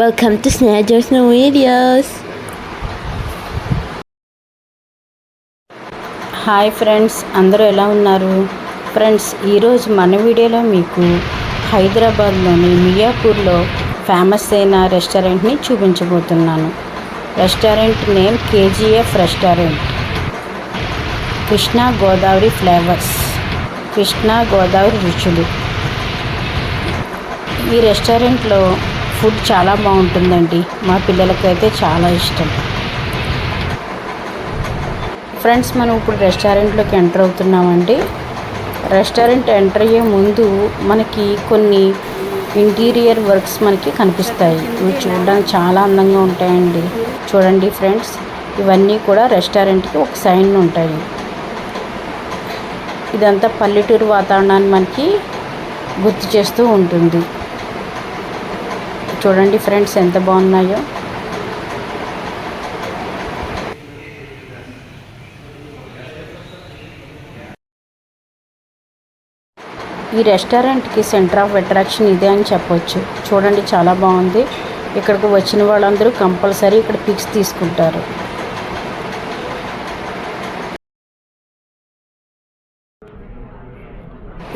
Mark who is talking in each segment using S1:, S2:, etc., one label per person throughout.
S1: Welcome to Snatchers No Videos.
S2: Hi friends, అందరూ ఎలా ఉన్నారు? ఫ్రెండ్స్, ఈరోజు మన వీడియోలో మీకు హైదరాబాద్లోని మియాపూర్లో ఫేమస్ అయిన రెస్టారెంట్ని చూపించబోతున్నాను. Restaurant name KGF restaurant. Krishna Godavari flavours, Krishna Godavari రుచులు. ఈ రెస్టారెంట్లో ఫుడ్ చాలా బాగుంటుందండి. మా పిల్లలకైతే చాలా ఇష్టం. ఫ్రెండ్స్, మనం ఇప్పుడు రెస్టారెంట్లోకి ఎంటర్ అవుతున్నామండి. రెస్టారెంట్ ఎంటర్ అయ్యే ముందు మనకి కొన్ని ఇంటీరియర్ వర్క్స్ మనకి కనిపిస్తాయి. ఇవి చూడడానికి చాలా అందంగా ఉంటాయండి. చూడండి ఫ్రెండ్స్, ఇవన్నీ కూడా రెస్టారెంట్కి ఒక సైన్ ఉంటాయి. ఇదంతా పల్లెటూరు వాతావరణాన్ని మనకి గుర్తు చేస్తూ ఉంటుంది. చూడండి ఫ్రెండ్స్, ఎంత బాగున్నాయో. ఈ రెస్టారెంట్కి సెంటర్ ఆఫ్ అట్రాక్షన్ ఇదే అని చెప్పొచ్చు. చూడండి, చాలా బాగుంది. ఇక్కడికి వచ్చిన వాళ్ళందరూ కంపల్సరీ ఇక్కడ పిక్స్ తీసుకుంటారు.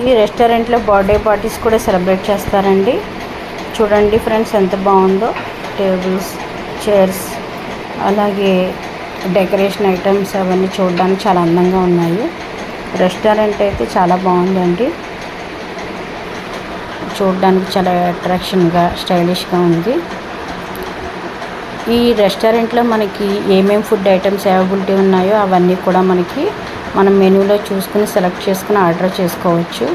S2: ఈ రెస్టారెంట్లో బర్త్డే పార్టీస్ కూడా సెలబ్రేట్ చేస్తారండి. చూడండి ఫ్రెండ్స్, ఎంత బాగుందో. టేబుల్స్, చైర్స్, అలాగే డెకరేషన్ ఐటమ్స్ అవన్నీ చూడడానికి చాలా అందంగా ఉన్నాయి. రెస్టారెంట్ అయితే చాలా బాగుందండి. చూడడానికి చాలా అట్రాక్షన్గా, స్టైలిష్గా ఉంది. ఈ రెస్టారెంట్లో మనకి ఏమేమి ఫుడ్ ఐటమ్స్ అవైలబిలిటీ ఉన్నాయో అవన్నీ కూడా మనకి మనం మెనూలో చూసుకుని సెలెక్ట్ చేసుకుని ఆర్డర్ చేసుకోవచ్చు.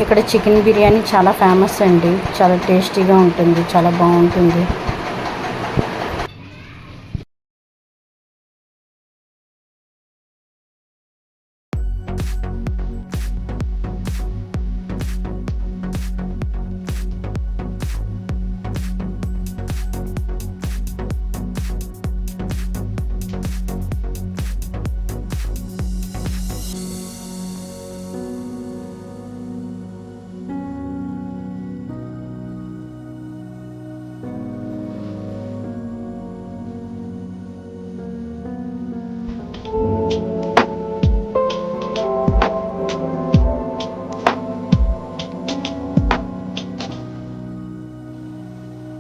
S2: ఇక్కడ చికెన్ బిర్యానీ చాలా ఫేమస్ అండి. చాలా టేస్టీగా ఉంటుంది, చాలా బాగుంటుంది.